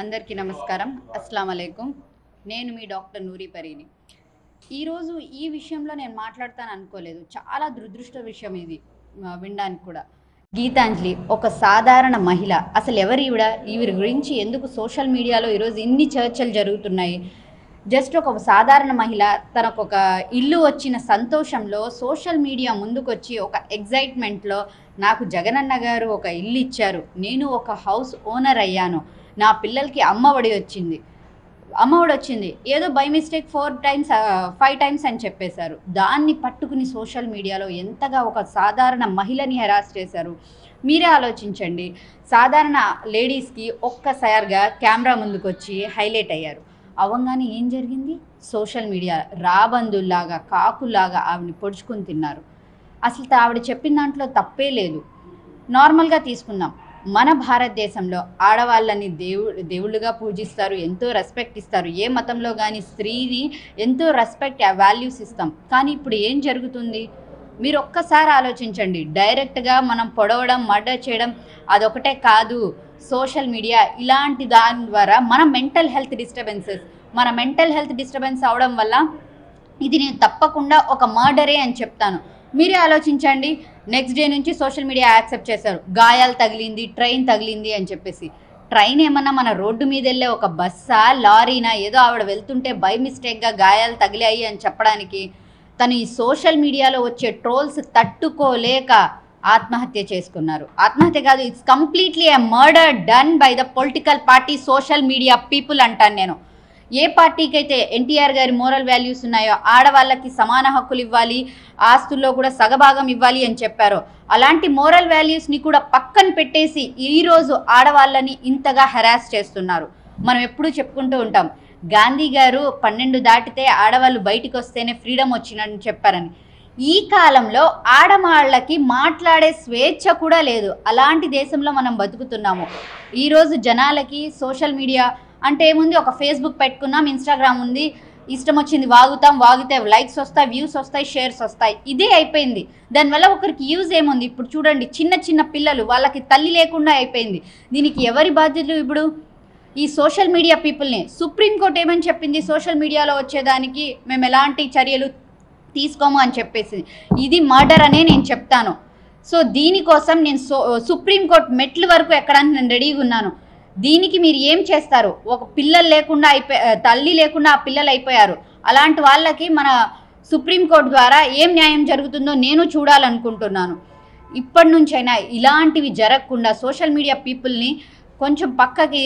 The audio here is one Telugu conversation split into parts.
అందరికీ నమస్కారం. అస్సలాము అలైకుం. నేను మీ డాక్టర్ నూరి పరీని. ఈరోజు ఈ విషయంలో నేను మాట్లాడతాను అనుకోలేదు. చాలా దురదృష్ట విషయం ఇది వినడానికి కూడా. గీతాంజలి ఒక సాధారణ మహిళ. అసలు ఎవరు ఈవిడ గురించి ఎందుకు సోషల్ మీడియాలో ఈరోజు ఇన్ని చర్చలు జరుగుతున్నాయి? జస్ట్ ఒక సాధారణ మహిళ తనకు ఒక ఇల్లు వచ్చిన సంతోషంలో సోషల్ మీడియా ముందుకొచ్చి ఒక ఎగ్జైట్మెంట్లో నాకు జగనన్న గారు ఒక ఇల్లు ఇచ్చారు, నేను ఒక హౌస్ ఓనర్ అయ్యాను, నా పిల్లలకి అమ్మఒడి వచ్చింది, ఏదో బై మిస్టేక్ 5 టైమ్స్ అని చెప్పేశారు. దాన్ని పట్టుకుని సోషల్ మీడియాలో ఎంతగా ఒక సాధారణ మహిళని హెరాస్ చేశారు. మీరే ఆలోచించండి. సాధారణ లేడీస్కి ఒక్కసారిగా కెమెరా ముందుకొచ్చి హైలైట్ అయ్యారు. అవ్వగానే ఏం జరిగింది? సోషల్ మీడియా రాబందుల్లాగా కాకుల్లాగా ఆవిడని పొడుచుకొని తిన్నారు. అసలు ఆవిడ చెప్పిన దాంట్లో తప్పే లేదు. నార్మల్గా తీసుకుందాం. మన భారతదేశంలో ఆడవాళ్ళని దేవుళ్ళుగా పూజిస్తారు, ఎంతో రెస్పెక్ట్ ఇస్తారు. ఏ మతంలో కానీ స్త్రీని ఎంతో రెస్పెక్ట్ వాల్యూస్ ఇస్తాం. కానీ ఇప్పుడు ఏం జరుగుతుంది మీరు ఒక్కసారి ఆలోచించండి. డైరెక్ట్గా మనం పొడవడం, మర్డర్ చేయడం అదొకటే కాదు. సోషల్ మీడియా ఇలాంటి దాని ద్వారా మన మెంటల్ హెల్త్ డిస్టర్బెన్స్ అవడం వల్ల ఇది నేను తప్పకుండా ఒక మర్డరే అని చెప్తాను. మీరే ఆలోచించండి. నెక్స్ట్ డే నుంచి సోషల్ మీడియా యాక్సెప్ట్ చేశారు. గాయాలు తగిలింది, ట్రైన్ తగిలింది అని చెప్పేసి. ట్రైన్ ఏమన్నా మన రోడ్డు మీద వెళ్ళే ఒక బస్సా, లారీనా? ఏదో ఆవిడ వెళ్తుంటే బై మిస్టేక్గా గాయాలు తగిలాయి అని చెప్పడానికి తను ఈ సోషల్ మీడియాలో వచ్చే ట్రోల్స్ తట్టుకోలేక ఆత్మహత్య చేసుకున్నారు. ఆత్మహత్య కాదు, it's completely a murder done by the political party social media people అంటాను నేను. ఏ పార్టీకి అయితే ఎన్టీఆర్ గారి మోరల్ వాల్యూస్ ఉన్నాయో, ఆడవాళ్ళకి సమాన హక్కులు ఇవ్వాలి, ఆస్తుల్లో కూడా సగభాగం ఇవ్వాలి అని చెప్పారో, అలాంటి మోరల్ వాల్యూస్ని కూడా పక్కన పెట్టేసి ఈరోజు ఆడవాళ్ళని ఇంతగా హెరాస్ చేస్తున్నారు. మనం ఎప్పుడూ చెప్పుకుంటూ ఉంటాం, గాంధీ గారు 12 దాటితే ఆడవాళ్ళు బయటికి వస్తేనే ఫ్రీడమ్ వచ్చిందని చెప్పారని. ఈ కాలంలో ఆడవాళ్ళకి మాట్లాడే స్వేచ్ఛ కూడా లేదు. అలాంటి దేశంలో మనం బతుకుతున్నాము. ఈరోజు జనాలకి సోషల్ మీడియా అంటే ఏముంది? ఒక ఫేస్బుక్ పెట్టుకున్నాం, ఇన్స్టాగ్రామ్ ఉంది, ఇష్టం వచ్చింది వాగితే లైక్స్ వస్తాయి, వ్యూస్ వస్తాయి, షేర్స్ వస్తాయి. ఇదే అయిపోయింది. దానివల్ల ఒకరికి యూజ్ ఏముంది? ఇప్పుడు చూడండి, చిన్న పిల్లలు, వాళ్ళకి తల్లి లేకుండా అయిపోయింది. దీనికి ఎవరి బాధ్యతలు? ఇప్పుడు ఈ సోషల్ మీడియా పీపుల్ని. సుప్రీంకోర్టు ఏమని చెప్పింది? సోషల్ మీడియాలో వచ్చేదానికి మేము ఎలాంటి చర్యలు తీసుకోము అని చెప్పేసి. ఇది మర్డర్ అనే నేను చెప్తాను. సో దీనికోసం నేను సుప్రీంకోర్టు మెట్ల వరకు ఎక్కడానికి నేను రెడీగా ఉన్నాను. దీనికి మీరు ఏం చేస్తారు? ఒక పిల్లలు లేకుండా తల్లి లేకుండా ఆ పిల్లలు అయిపోయారు. అలాంటి వాళ్ళకి మన సుప్రీంకోర్టు ద్వారా ఏం న్యాయం జరుగుతుందో నేను చూడాలనుకుంటున్నాను. ఇప్పటి నుంచైనా ఇలాంటివి జరగకుండా సోషల్ మీడియా పీపుల్ని కొంచెం పక్కకి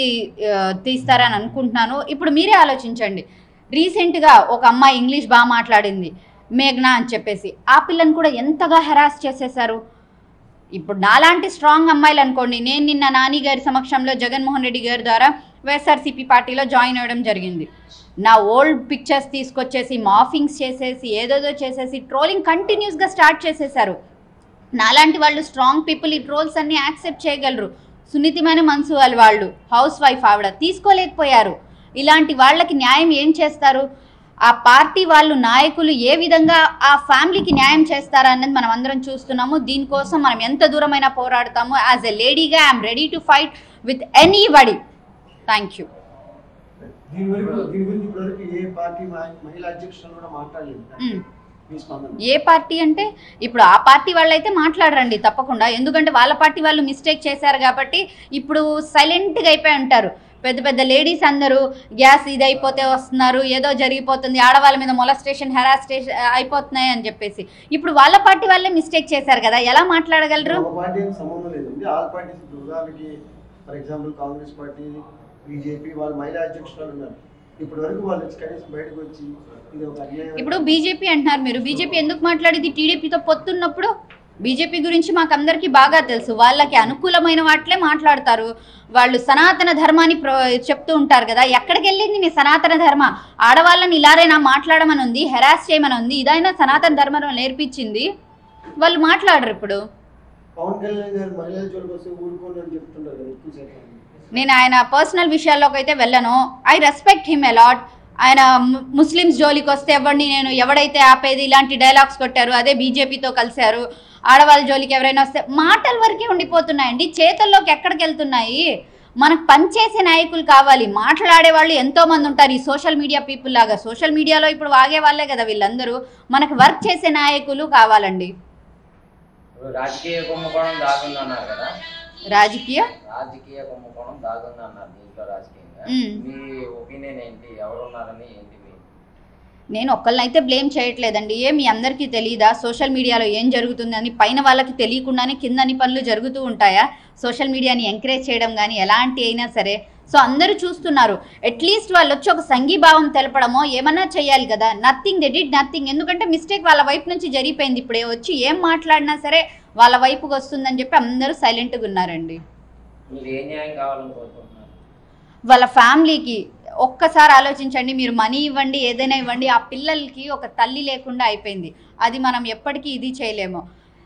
తీస్తారని అనుకుంటున్నాను. ఇప్పుడు మీరే ఆలోచించండి. రీసెంట్గా ఒక అమ్మాయి ఇంగ్లీష్ బాగా మాట్లాడింది, మేఘ్నా అని చెప్పేసి. ఆ పిల్లని కూడా ఎంతగా హెరాస్ చేసేశారు. ఇప్పుడు నాలాంటి స్ట్రాంగ్ అమ్మాయిలు అనుకోండి, నేను నిన్న నాని గారి సమక్షంలో జగన్మోహన్ రెడ్డి గారి ద్వారా వైఎస్ఆర్సీపీ పార్టీలో జాయిన్ అవ్వడం జరిగింది. నా ఓల్డ్ పిక్చర్స్ తీసుకొచ్చేసి మాఫింగ్స్ చేసేసి ఏదేదో చేసేసి ట్రోలింగ్ కంటిన్యూస్గా స్టార్ట్ చేసేశారు. నాలాంటి వాళ్ళు స్ట్రాంగ్ పీపుల్ ఈ ట్రోల్స్ అన్నీ యాక్సెప్ట్ చేయగలరు. సున్నితమైన మనసు వాళ్ళు, హౌస్ వైఫ్ ఆవిడ, తీసుకోలేకపోయారు. ఇలాంటి వాళ్ళకి న్యాయం ఏం చేస్తారు? ఆ పార్టీ వాళ్ళు, నాయకులు ఏ విధంగా ఆ ఫ్యామిలీకి న్యాయం చేస్తారన్నది మనం అందరం చూస్తున్నాము. దీనికోసం మనం ఎంత దూరమైనా పోరాడతాము. యాజ్ ఎ లేడీగా I'm ready to fight with anybody. Thank you. ఏ పార్టీ అంటే ఇప్పుడు ఆ పార్టీ వాళ్ళు అయితే మాట్లాడరండి తప్పకుండా. ఎందుకంటే వాళ్ళ పార్టీ వాళ్ళు మిస్టేక్ చేశారు కాబట్టి ఇప్పుడు సైలెంట్గా అయిపోయి ఉంటారు. పెద్ద లేడీస్ అందరూ గ్యాస్ ఇది అయిపోతే వస్తున్నారు, ఏదో జరిగిపోతుంది, ఆడవాళ్ళ మీద మొలస్టేషన్, హెరాస్టేషన్ అయిపోతున్నాయి అని చెప్పేసి. ఇప్పుడు వాళ్ళ పార్టీ వాళ్ళే మిస్టేక్ చేశారు కదా, ఎలా మాట్లాడగలరు? ఇప్పుడు బీజేపీ అంటున్నారు మీరు. బీజేపీ ఎందుకు మాట్లాడేది? టీడీపీతో పొత్తున్నప్పుడు బీజేపీ గురించి మాకు అందరికీ బాగా తెలుసు. వాళ్ళకి అనుకూలమైన వాటిలే మాట్లాడతారు. వాళ్ళు సనాతన ధర్మాన్ని చెప్తూ ఉంటారు కదా. ఎక్కడికి వెళ్ళింది మీ సనాతన ధర్మ? ఆడవాళ్ళని ఇలారైనా మాట్లాడమని ఉంది, హెరాస్ చేయమని ఉంది. ఇదైనా సనాతన ధర్మం నేర్పించింది. వాళ్ళు మాట్లాడరు. ఇప్పుడు నేను ఆయన పర్సనల్ విషయాల్లోకి అయితే వెళ్ళను. I respect him a lot. ఆయన ముస్లిమ్స్ జోలికి వస్తే ఎవడైతే ఆపేది? ఇలాంటి డైలాగ్స్ కొట్టారు, అదే బీజేపీతో కలిశారు. ఆడవాళ్ళ జోలికి ఎవరైనా వస్తే మాటల వరకే ఉండిపోతున్నాయండి, చేతల్లోకి ఎక్కడికి వెళ్తున్నాయి? మనకు పనిచేసే నాయకులు కావాలి. మాట్లాడే వాళ్ళు ఎంతోమంది ఉంటారు ఈ సోషల్ మీడియా పీపుల్ లాగా. సోషల్ మీడియాలో ఇప్పుడు వాగే వాళ్ళే కదా వీళ్ళందరూ. మనకు వర్క్ చేసే నాయకులు కావాలండి. రాజకీయ కుంభకోణం దాగుందన్నారు కదా, రాజకీయ కుంభకోణం దాగుందన్నారు దీంట్లో. రాజకీయంగా మీ ఒపీనియన్ ఏంటి? ఎవరున్నారని ఏంటి? నేను ఒక్కళ్ళనైతే బ్లేమ్ చేయట్లేదండి. మీ అందరికీ తెలియదా సోషల్ మీడియాలో ఏం జరుగుతుందని? పైన వాళ్ళకి తెలియకుండానే కిందని పనులు జరుగుతూ ఉంటాయా? సోషల్ మీడియాని ఎంకరేజ్ చేయడం కానీ ఎలాంటి అయినా సరే. సో అందరూ చూస్తున్నారు. అట్లీస్ట్ వాళ్ళు వచ్చి ఒక సంఘీభావం తెలపడమో ఏమన్నా చేయాలి కదా. Nothing, they did nothing. ఎందుకంటే మిస్టేక్ వాళ్ళ వైపు నుంచి జరిగిపోయింది. ఇప్పుడే వచ్చి ఏం మాట్లాడినా సరే వాళ్ళ వైపుకి వస్తుందని చెప్పి అందరూ సైలెంట్గా ఉన్నారండి. వాళ్ళ ఫ్యామిలీకి ఒక్కసారి ఆలోచించండి. మీరు మనీ ఇవ్వండి, ఏదైనా ఇవ్వండి, ఆ పిల్లలకి ఒక తల్లి లేకుండా అయిపోయింది. అది మనం ఎప్పటికీ ఇది చేయలేము.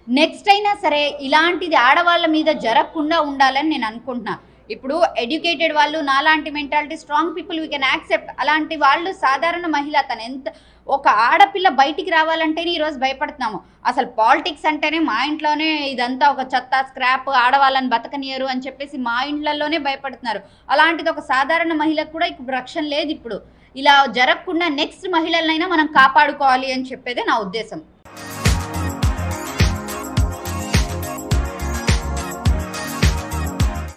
నెక్స్ట్ అయినా సరే ఇలాంటిది ఆడవాళ్ళ మీద జరగకుండా ఉండాలని నేను అనుకుంటున్నా. ఇప్పుడు ఎడ్యుకేటెడ్ వాళ్ళు, నాలాంటి mentality strong people we can accept. అలాంటి వాళ్ళు సాధారణ మహిళ తను ఎంత ఒక ఆడపిల్ల బయటికి రావాలంటేనే ఈరోజు భయపడుతున్నాము. అసలు పాలిటిక్స్ అంటేనే మా ఇంట్లోనే ఇదంతా ఒక చెత్త స్క్రాప్, ఆడవాళ్ళని బతకనియరు అని చెప్పేసి మా ఇంట్లలోనే భయపడుతున్నారు. అలాంటిది ఒక సాధారణ మహిళకు కూడా ఇప్పుడు రక్షణ లేదు. ఇప్పుడు ఇలా జరగకుండా నెక్స్ట్ మహిళలనైనా మనం కాపాడుకోవాలి అని చెప్పేదే నా ఉద్దేశం.